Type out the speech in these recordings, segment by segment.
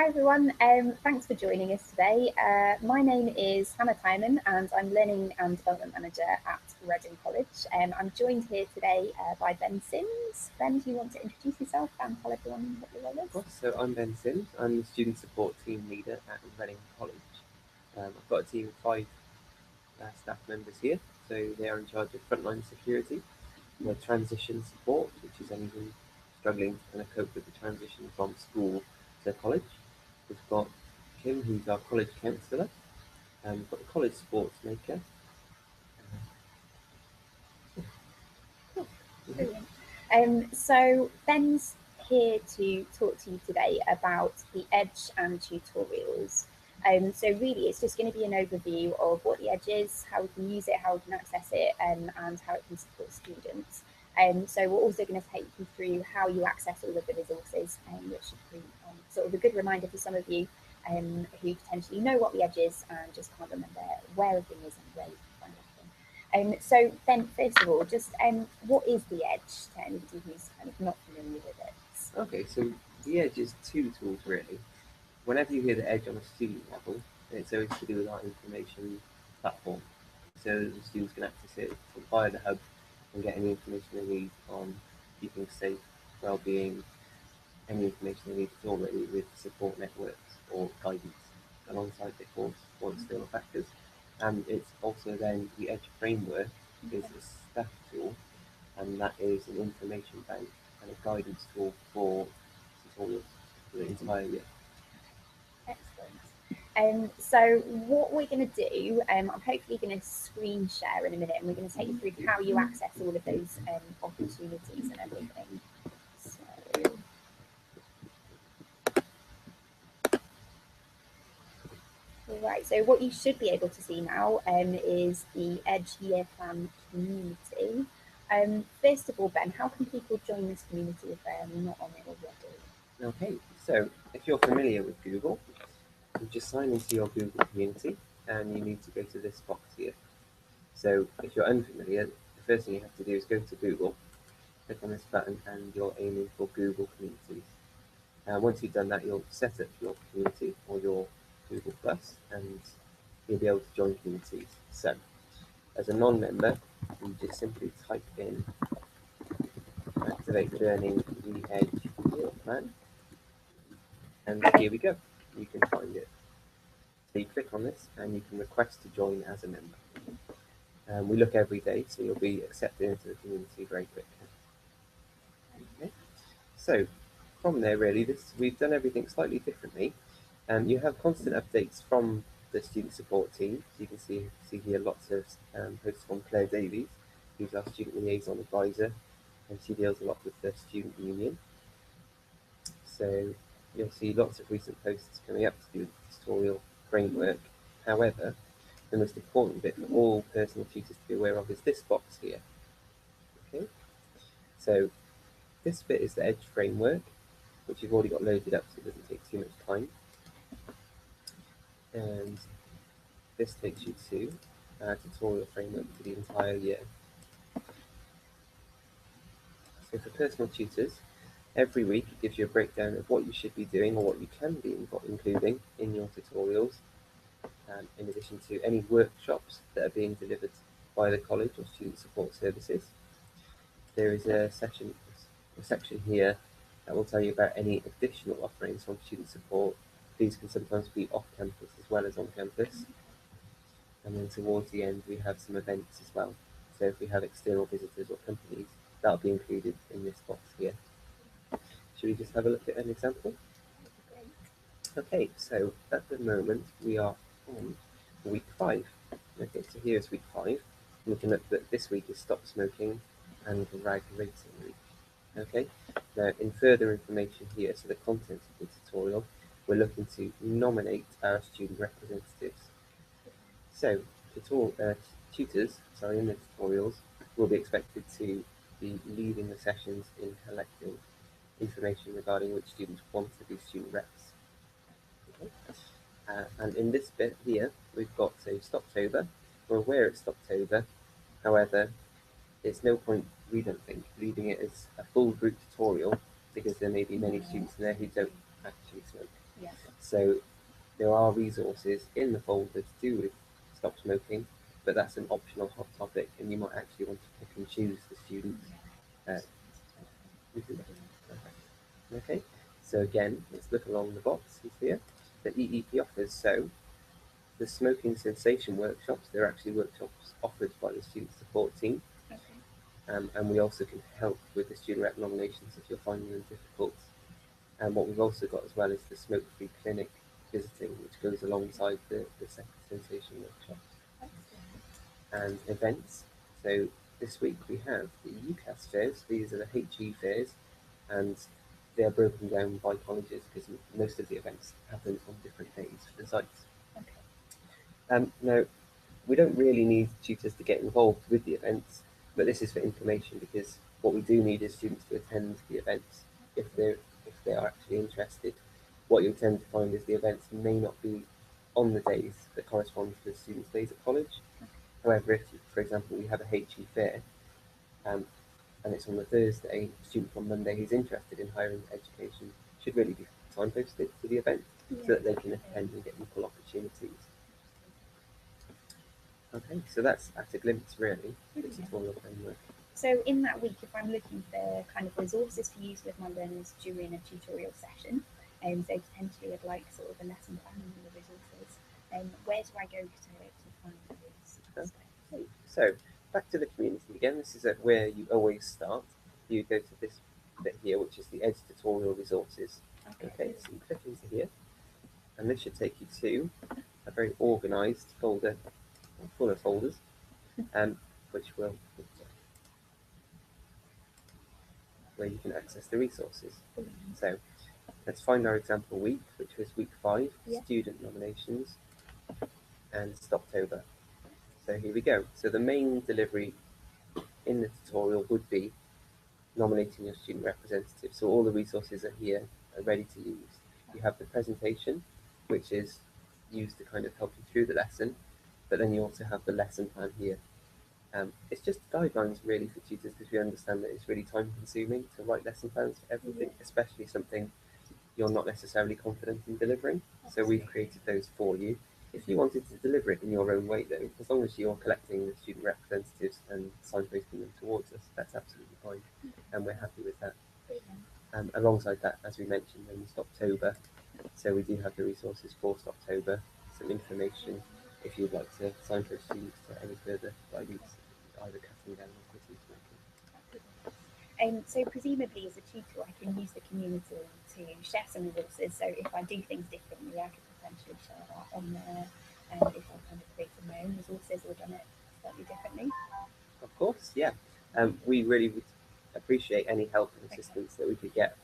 Hi everyone, thanks for joining us today. My name is Hannah Timon and I'm Learning and Development Manager at Reading College. I'm joined here today by Ben Sims. Ben, do you want to introduce yourself and tell everyone what your role is? Of course, so I'm Ben Sims. I'm the Student Support Team Leader at Reading College. I've got a team of 5 staff members here, so they are in charge of frontline security, transition support, which is anyone struggling to kind of cope with the transition from school to college. We've got Kim, who's our college counsellor, and we've got the college sports maker. Brilliant. So Ben's here to talk to you today about the Edge and tutorials. So really it's just going to be an overview of what the Edge is, how we can use it, how we can access it, and how it can support students. So we're also going to take you through how you access all of the resources, which should be sort of a good reminder for some of you who potentially know what the Edge is and just can't remember where everything is and where you can find everything. So Ben, first of all, just what is the Edge to anybody who's kind of not familiar with it? Okay, so the Edge is 2 tools really. Whenever you hear the Edge on a student level, it's always to do with our information platform. So the students can access it via the hub and get any information they need on keeping safe, well-being, any information they need at all really with support networks or guidance alongside their course or external factors. And it's also then the Edge framework is a staff tool, and that is an information bank and a guidance tool for tutorials for the entire year. Excellent. So what we're going to do, I'm hopefully going to screen share in a minute, and we're going to take you through how you access all of those opportunities and everything. So, right, so what you should be able to see now is the Edge Year Plan community. First of all, Ben, how can people join this community if they're not on it already? Okay, so if you're familiar with Google, you just sign into your Google community and you need to go to this box here. So if you're unfamiliar, the first thing you have to do is go to Google, click on this button, and you're aiming for Google Communities. Once you've done that, you'll set up your community or your Google Plus, and you'll be able to join communities. So as a non-member, you just simply type in activate learning the Edge Year Plan, and here we go. You can find it. So you click on this and you can request to join as a member. We look every day, so you'll be accepted into the community very quickly. Okay. So from there, really, we've done everything slightly differently. You have constant updates from the student support team. So you can see here lots of posts from Claire Davies, who's our student liaison advisor, and she deals a lot with the student union. So you'll see lots of recent posts coming up to do with the tutorial framework. However, the most important bit for all personal tutors to be aware of is this box here. Okay, so this bit is the Edge framework, which you've already got loaded up, so it doesn't take too much time. And this takes you to our tutorial framework for the entire year. So for personal tutors, every week it gives you a breakdown of what you should be doing or what you can be including in your tutorials, in addition to any workshops that are being delivered by the college or student support services. There is a section here that will tell you about any additional offerings from student support. These can sometimes be off campus as well as on campus. And then towards the end, we have some events as well. So if we have external visitors or companies, that'll be included in this box here. Should we just have a look at an example? Okay, so at the moment we are on week 5. Okay, so here's week 5. We can look that this week is Stop Smoking and Rag Rating Week. Okay, now in further information here, so the content of the tutorial, we're looking to nominate our student representatives. So tutors, in the tutorials, will be expected to be leading the sessions in collecting information regarding which students want to be student reps. Okay. And in this bit here, we've got Stoptober. We're aware it's Stoptober, however, there's no point, we don't think, leaving it as a full group tutorial because there may be many students in there who don't actually smoke. Yeah. So there are resources in the folder to do with stop smoking, but that's an optional hot topic, and you might actually want to pick and choose the students. Uh, okay, so again, let's look along the boxes here that EEP offers. So the smoking cessation workshops, they're actually workshops offered by the student support team. Okay. And we also can help with the student rep nominations if you're finding them difficult. And what we've also got as well is the smoke-free clinic visiting, which goes alongside the sensation workshops and events. So this week we have the UCAS fairs. These are the HE fairs, and they're broken down by colleges because most of the events happen on different days for the sites. Now, we don't really need tutors to get involved with the events, but this is for information because what we do need is students to attend the events if they are actually interested. What you'll tend to find is the events may not be on the days that correspond to the students' days at college. However, if, for example, we have a HE fair um, and it's on the Thursday, a student from Monday who's interested in higher education should really be signposted to the event so that they can attend and get equal opportunities. Okay, so that's at a glimpse, really, the tutorial framework. So in that week, if I'm looking for kind of resources to use with my learners during a tutorial session, so potentially I'd like sort of a lesson plan and the resources, where do I go to find those? Okay. So back to the community again. This is where you always start. You go to this bit here, which is the Edge tutorial resources. Okay, so you click into here, and this should take you to a very organised folder, full of folders, which will where you can access the resources. So let's find our example week, which was week 5, student nominations, and Stoptober. So here we go. So the main delivery in the tutorial would be nominating your student representative. So all the resources are here, are ready to use. You have the presentation, which is used to kind of help you through the lesson, but then you also have the lesson plan here. It's just guidelines really for tutors because we understand that it's really time consuming to write lesson plans for everything, especially something you're not necessarily confident in delivering. So we've created those for you. If you wanted to deliver it in your own way though, as long as you're collecting the student representatives and signposting them towards us, that's absolutely fine. And we're happy with that. Alongside that, as we mentioned, then Stoptober. So we do have the resources for Stoptober, some information if you'd like to signpost students to any further guidance, either cutting down or quitting smoking. So presumably as a tutor, I can use the community to share some resources. So if I do things differently, I could potentially share that on there. If I've kind of created my own resources or done it slightly differently. Of course, yeah. We really would appreciate any help and assistance that we could get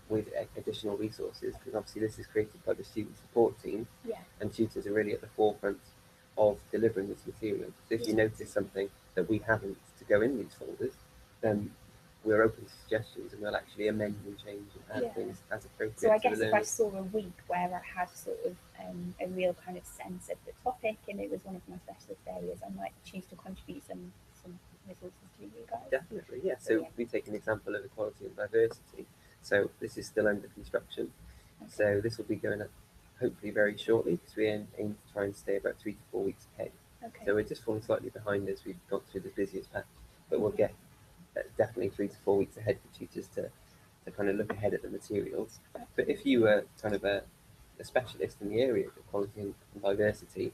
with additional resources because obviously this is created by the student support team and tutors are really at the forefront of delivering this material. So if you notice something that we haven't to go in these folders, then we're open to suggestions and we'll actually amend and change and add things as appropriate. So I to guess the if I learners. saw a week where I had sort of a real kind of sense of the topic and it was one of my specialist areas, I might choose to contribute some resources to you guys. Definitely, yeah. So we take an example of equality and diversity. So this is still under construction. So this will be going up hopefully very shortly because we aim to try and stay about 3 to 4 weeks ahead. So we're just falling slightly behind as we've got through the busiest patch, but we'll get definitely 3 to 4 weeks ahead for tutors to kind of look ahead at the materials. But if you were kind of a specialist in the area of equality and diversity,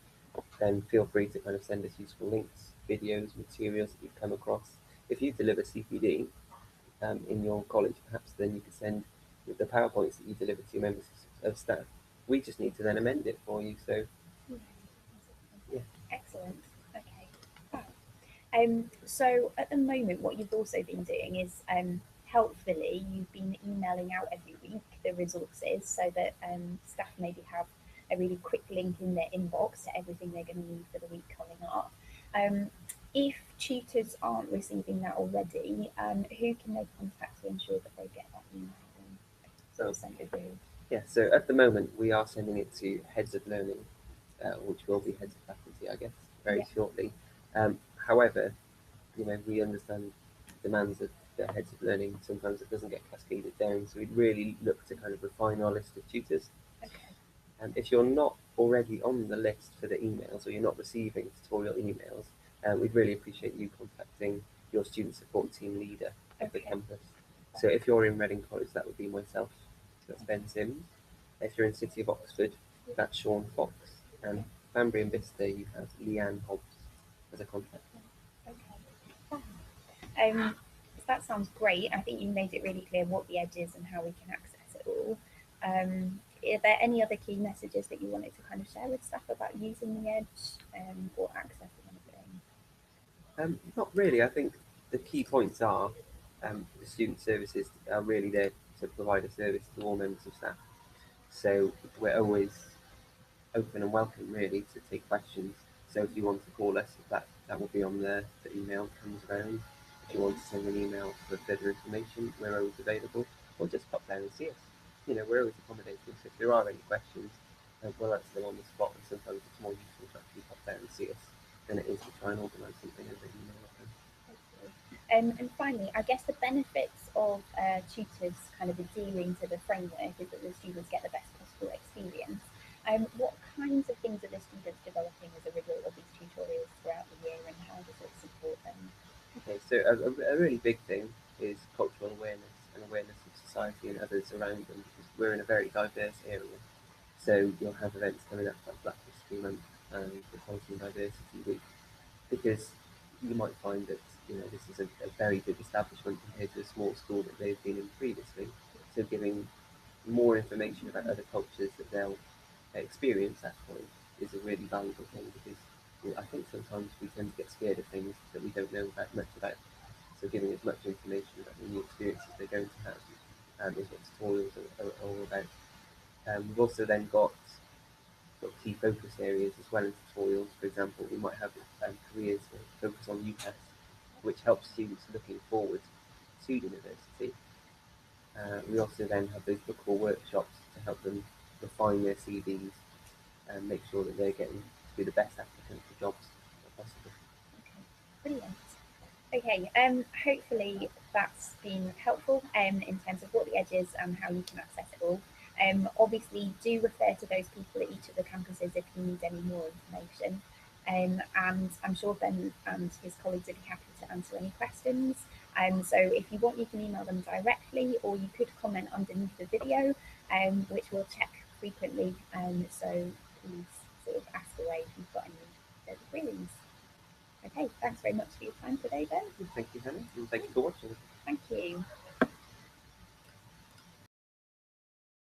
then feel free to kind of send us useful links, videos, materials that you've come across. If you deliver CPD in your college, perhaps then you could send the PowerPoints that you deliver to your members of staff. We just need to then amend it for you. So, yeah. Excellent. Okay. So at the moment, what you've also been doing is helpfully you've been emailing out every week the resources so that staff maybe have a really quick link in their inbox to everything they're going to need for the week coming up. If tutors aren't receiving that already, who can they contact to ensure that they get that email and sort of send it through? Yeah, so at the moment we are sending it to heads of learning, which will be heads of faculty, I guess, very shortly. However, we understand demands of the heads of learning. Sometimes it doesn't get cascaded down, so we'd really look to kind of refine our list of tutors. If you're not already on the list for the emails or you're not receiving tutorial emails, we'd really appreciate you contacting your student support team leader of the Okay. campus. So if you're in Reading College, that would be myself, that's Ben Sims. If you're in City of Oxford, that's Sean Fox. And Banbury and Bicester, you have Leanne Hobbs as a contact. Okay. So that sounds great. I think you made it really clear what the Edge is and how we can access it all. Are there any other key messages that you wanted to kind of share with staff about using the Edge or accessing anything? Not really. I think the key points are the student services are really there to provide a service to all members of staff. So we're always open and welcome, really, to take questions. So if you want to call us, that will be on the email that comes around. If you want to send an email for further information, we're always available. Or just pop down and see us. We're always accommodating. So if there are any questions, we'll answer them on the spot. And sometimes it's more useful to actually pop down and see us than it is to try and organise something over email. And finally, I guess the benefits of tutors kind of adhering to the framework is that the students get the best possible experience. What kinds of things are the students developing as a result of these tutorials throughout the year, and how does it support them? Okay, so a really big thing is cultural awareness and awareness of society and others around them, because we're in a very diverse area. So you'll have events coming up like Black History Month and Equality and Diversity Week, because you might find that this is a very big establishment compared to a small school that they've been in previously. So giving more information about other cultures that they'll experience at point is a really valuable thing, because I think sometimes we tend to get scared of things that we don't know that much about. So giving as much information about the new experiences they're going to have is what tutorials are all about. We've also then got sort of key focus areas as well as tutorials. For example, we might have careers that focus on UCAS, which helps students looking forward to university. We also then have those bookable workshops to help them refine their CVs and make sure that they're getting to be the best applicant for jobs possible. Brilliant. Okay, hopefully that's been helpful in terms of what the Edge is and how you can access it all. Obviously, do refer to those people at each of the campuses if you need any more information. And I'm sure Ben and his colleagues would be happy to answer any questions. So if you want, you can email them directly, or you could comment underneath the video, which we'll check frequently. So please sort of ask away if you've got any further queries. Okay, thanks very much for your time today, Ben. Thank you, Hannah, and thank